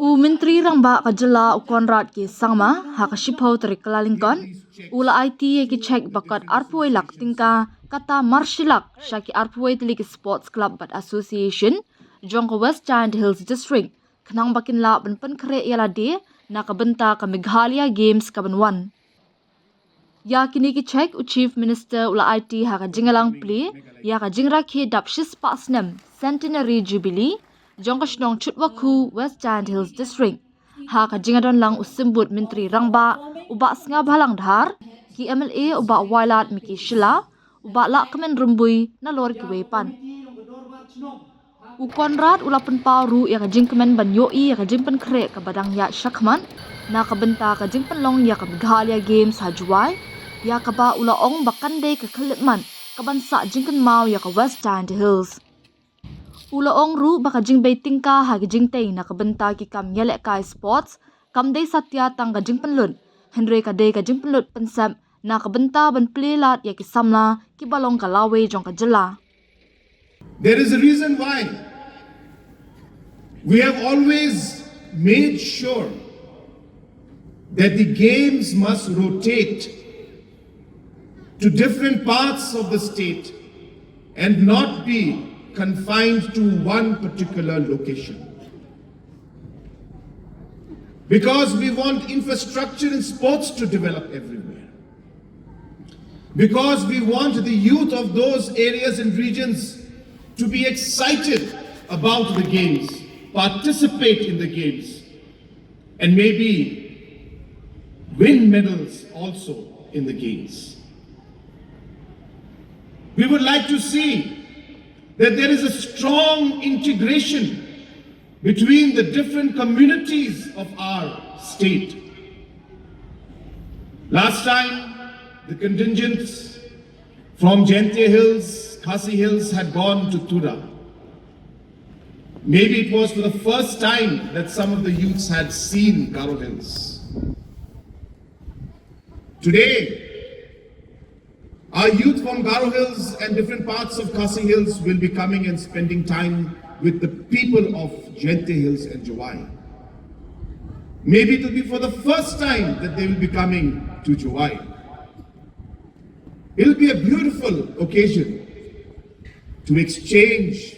Menteri rangba kajala ukonrat ki sangma hakashipho tarik kalalingkon ula Aiti ki cheque bakat arpuai lak tingka kata marshilak shaki arpuai tili ki sports club but association jongka West Giant Hills District kenang bakin la ban pynkhreh yala de nakabenta ka Meghalaya Games kaban 1 ya kini ki cheque Chief Minister ula Aiti haka jingalang pli ya ka jingra ki dapshis pasnem centenary jubilee jongka shnong chutwaku West Giant Hills District ha ka jingadon lang usimbut menteri rangba uba snga bhalang dhar ki MLA uba wailat miki shila uba la kamen rumbui na lor ki wepan ukonrat ulapan paru ya ka jingkamen ban yoi ya ka jingpan pynkhreh ka badang ya shakman na ka benta ka jingpan long ya ka Meghalaya Games hajuai ya ka ba ulaong bakande ka khalipman ka bansa jingkan mau ya ka West Giant Hills ulaong ru baka jingbay tingka hagi jingtay nakabenta ki kam yelek kai sports kam day satya tang ka jingpanlut henry ka day ka jingpanlut pansam nakabenta ban plelat ya ki samla ki balong ka lawe jong ka jala. There is a reason why we have always made sure that the games must rotate to different parts of the state and not be confined to one particular location. Because we want infrastructure in sports to develop everywhere. Because we want the youth of those areas and regions to be excited about the games, participate in the games, and maybe win medals also in the games. We would like to see that there is a strong integration between the different communities of our state. Last time, the contingents from Jente Hills, Khasi Hills had gone to Tura. Maybe it was for the first time that some of the youths had seen Garo Hills. Today, our youth from Garo Hills and different parts of Khasi Hills will be coming and spending time with the people of Jente Hills and Jawai. Maybe it will be for the first time that they will be coming to Jawai. It will be a beautiful occasion to exchange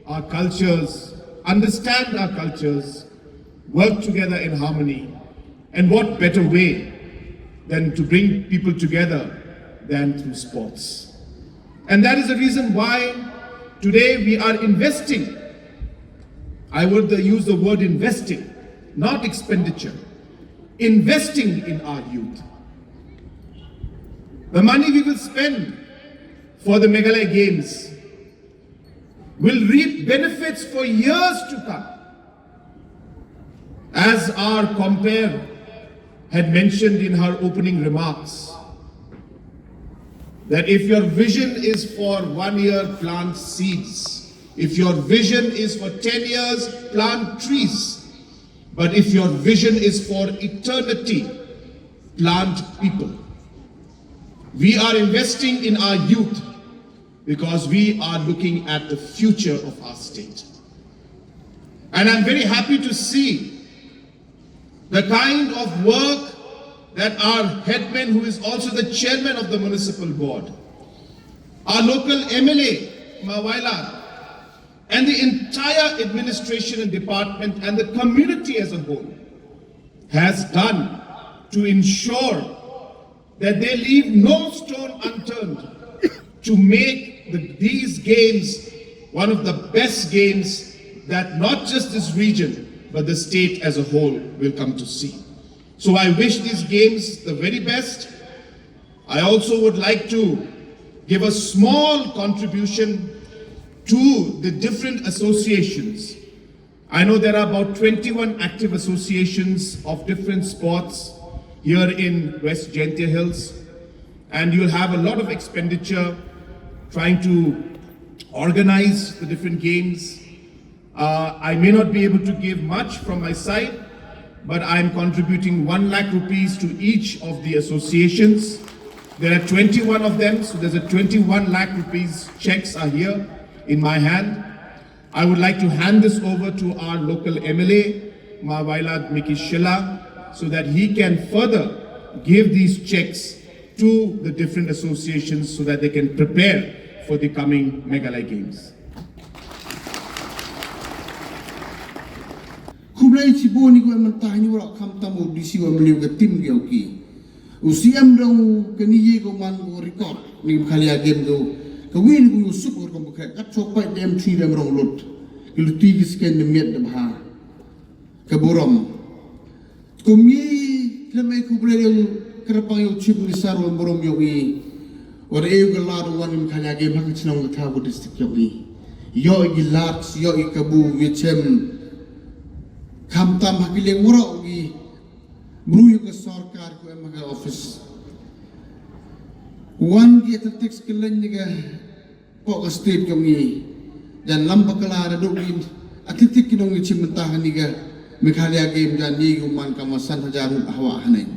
our cultures, understand our cultures, work together in harmony. And what better way than to bring people together than through sports. And that is the reason why today we are investing. I would use the word investing, not expenditure. Investing in our youth. The money we will spend for the Meghalaya Games will reap benefits for years to come. As our compere had mentioned in her opening remarks, that if your vision is for 1 year, plant seeds. If your vision is for 10 years, plant trees. But if your vision is for eternity, plant people. We are investing in our youth because we are looking at the future of our state. And I'm very happy to see the kind of work that our headman, who is also the chairman of the municipal board, our local MLA, Mawailat, and the entire administration and department and the community as a whole has done to ensure that they leave no stone unturned to make these games one of the best games that not just this region, but the state as a whole will come to see. So I wish these games the very best. I also would like to give a small contribution to the different associations. I know there are about 21 active associations of different sports here in West Jente Hills, and you'll have a lot of expenditure trying to organize the different games. I may not be able to give much from my side, but I'm contributing 1 lakh rupees to each of the associations. There are 21 of them, so there's a 21 lakh rupees checks are here in my hand. I would like to hand this over to our local MLA Mawailad Miki Shilla so that he can further give these checks to the different associations so that they can prepare for the coming Meghalaya Games. Kumlai cibo ni gua mentah ni wala kam tamu di siwa meliu ke tim dia oki. Usiam dong keniye ko man ko record ni Meghalaya Game do. Kawin ko Yusuf ko buka kat sopai dem tri dem rong lot. Kiluti kisken dem met dem ha. Kaburam. Kumye kemai kublai yang kerapang yang chip ni saru borom yogi. Ora eu galado wan Meghalaya Game hak chinong ta ko district yogi. Yo igilat yo ikabu vichem. Kam tam hakileng mura ugi menuju ke sarkar ko emaga office. Wan ki atletik kelen niga pok state kami dan lamba kala ada ugi atletik kinong cimentah niga Meghalaya Game dan ni guman kamasan hajarun ahwa hanai.